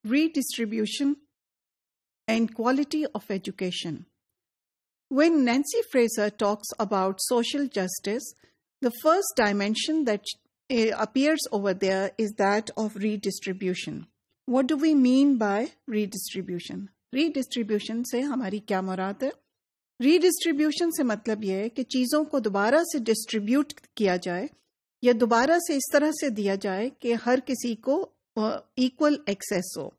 redistribution and quality of education. When Nancy Fraser talks about social justice, the first dimension that appears over there is that of redistribution. What do we mean by redistribution? Redistribution से हमारी क्या मुराद है? Redistribution से मतलब यह है कि चीज़ों को दोबारा से डिस्ट्रीब्यूट किया जाए या दोबारा से इस तरह से दिया जाए कि हर किसी को equal access हो.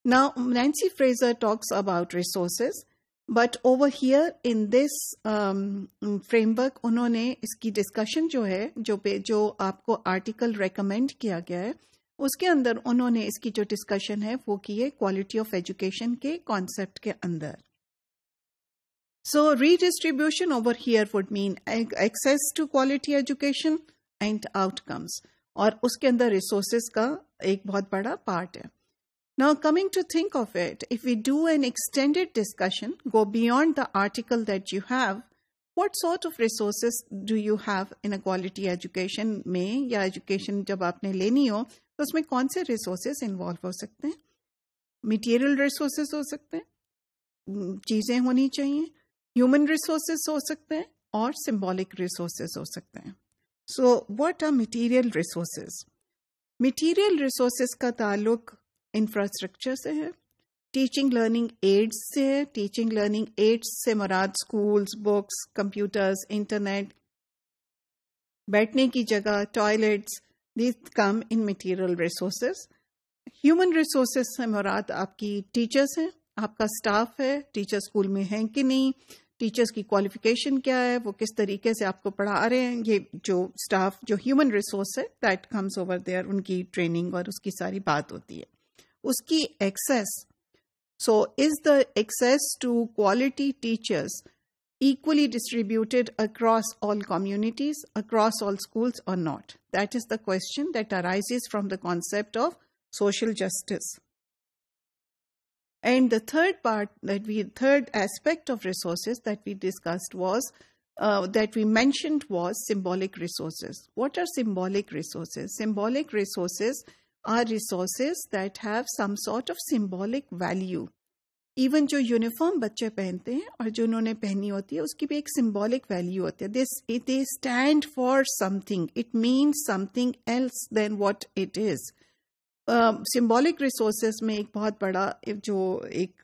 Now, Nancy Fraser talks about resources, but over here in this framework, उन्होंने इसकी discussion जो है, जो आपको article recommend किया गया है, उसके अंदर उन्होंने इसकी जो discussion है, वो की है quality of education के concept के अंदर. So, redistribution over here would mean access to quality education and outcomes. और उसके अंदर resources का एक बहुत बड़ा part है. Now, coming to think of it, if we do an extended discussion, go beyond the article that you have, what sort of resources do you have in a quality education में या education जब आपने लेनी हो, तो उसमें कौन से resources involve हो सकते हैं? Material resources हो सकते हैं, चीज़ें होनी चाहिए, human resources हो सकते हैं, और symbolic resources हो सकते हैं. So, what are material resources? Material resources का ताल्लुक इंफ्रास्ट्रक्चर से है, टीचिंग लर्निंग एड्स से है. टीचिंग लर्निंग एड्स से मुराद स्कूल्स, बुक्स, कंप्यूटर्स, इंटरनेट, बैठने की जगह, toilets, these come in material resources. Human resources से मुराद आपकी टीचर्स हैं, आपका स्टाफ है, टीचर स्कूल में हैं कि नहीं, टीचर्स की क्वालिफिकेशन क्या है, वो किस तरीके से आपको पढ़ा रहे हैं. ये जो स्टाफ, जो ह्यूमन रिसोर्स है, दैट कम्स ओवर देयर, उनकी ट्रेनिंग और उसकी सारी बात होती है. उसकी access, so is the access to quality teachers equally distributed across all communities, across all schools or not? That is the question that arises from the concept of social justice. And the third aspect of resources that we discussed was, that we mentioned was symbolic resources. What are symbolic resources? Symbolic resources are resources that have some sort of symbolic value. Even जो uniform बच्चे पहनते हैं और जो उन्होंने पहनी होती है, उसकी भी एक symbolic value होती है. They stand for something. It means something else than what it is. Symbolic resources में एक बहुत बड़ा जो एक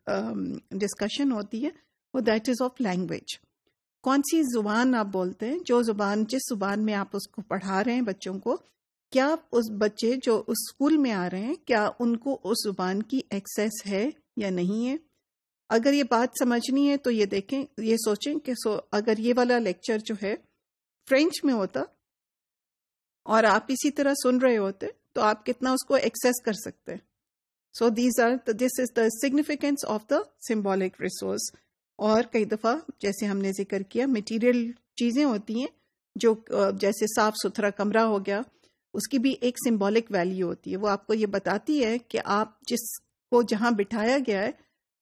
discussion होती है, वो that is of language. कौन सी जुबान आप बोलते हैं, जो जुबान, जिस जुबान में आप उसको पढ़ा रहे हैं बच्चों को, क्या उस बच्चे जो उस स्कूल में आ रहे हैं, क्या उनको उस जुबान की एक्सेस है या नहीं है? अगर ये बात समझनी है तो ये देखें, ये सोचें कि अगर ये वाला लेक्चर जो है फ्रेंच में होता और आप इसी तरह सुन रहे होते, तो आप कितना उसको एक्सेस कर सकते हैं. So this is the significance of the symbolic resource. और कई दफ़ा जैसे हमने जिक्र किया, मटीरियल चीज़ें होती हैं जो जैसे साफ सुथरा कमरा हो गया, उसकी भी एक सिंबॉलिक वैल्यू होती है. वो आपको ये बताती है कि आप जिसको जहाँ बिठाया गया है,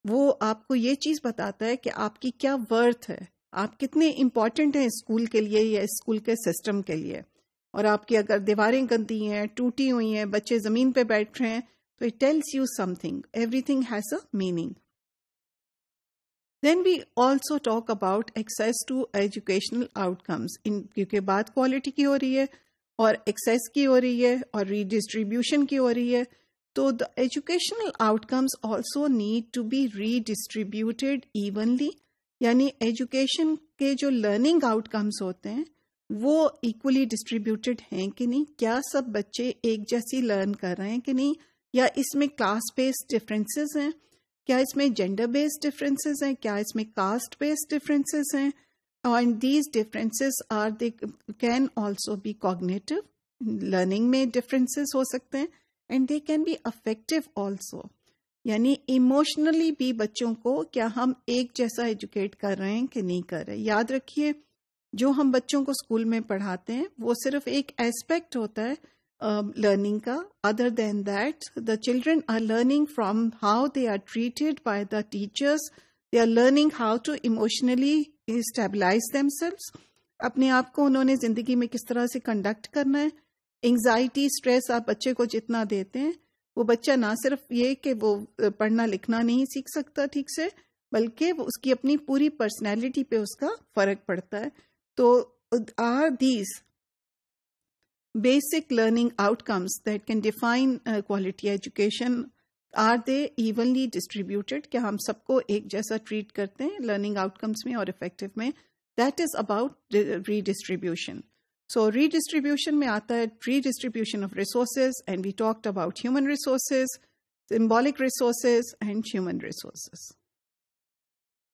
वो आपको ये चीज़ बताता है कि आपकी क्या वर्थ है, आप कितने इम्पॉर्टेंट हैं स्कूल के लिए या स्कूल के सिस्टम के लिए. और आपकी अगर दीवारें गंदी हैं, टूटी हुई हैं, बच्चे ज़मीन पे बैठ रहे हैं, तो it tells you something. Everything has a meaning. Then we also talk about access to educational outcomes. क्योंकि बात क्वालिटी की हो रही है और एक्सेस की हो रही है और रीडिस्ट्रीब्यूशन की हो रही है, तो the educational outcomes also need to be redistributed evenly. यानी एजुकेशन के जो लर्निंग आउटकम्स होते हैं वो इक्वली डिस्ट्रीब्यूटेड हैं कि नहीं, क्या सब बच्चे एक जैसी लर्न कर रहे हैं कि नहीं, या इसमें क्लास बेस्ड डिफरेंसेस हैं, क्या इसमें जेंडर बेस्ड डिफरेंसेस हैं, क्या इसमें कास्ट बेस्ड डिफरेंसेस हैं. And these differences they can also be cognitive. Learning में differences हो सकते हैं, and they can be affective also. यानी इमोशनली भी बच्चों को क्या हम एक जैसा एजुकेट कर रहे हैं कि नहीं कर रहे. याद रखिए, जो हम बच्चों को स्कूल में पढ़ाते हैं वो सिर्फ एक एस्पेक्ट होता है लर्निंग का. Other than that, the children are learning from how they are treated by the teachers. They are learning how to emotionally stabilise themselves. अपने आप को उन्होंने ज़िंदगी में किस तरह से कंडक्ट करना है. एंग्जाइटी, स्ट्रेस आप बच्चे को जितना देते हैं, वो बच्चा ना सिर्फ ये कि वो पढ़ना लिखना नहीं सीख सकता ठीक से, बल्कि उसकी अपनी पूरी पर्सनैलिटी पे उसका फ़र्क पड़ता है. तो are these basic learning outcomes that can define quality education, are they evenly distributed? क्या हम सबको एक जैसा ट्रीट करते हैं learning outcomes में और effective में? That is about redistribution. So redistribution में आता है redistribution of resources, and we talked about human resources, symbolic resources, and human resources.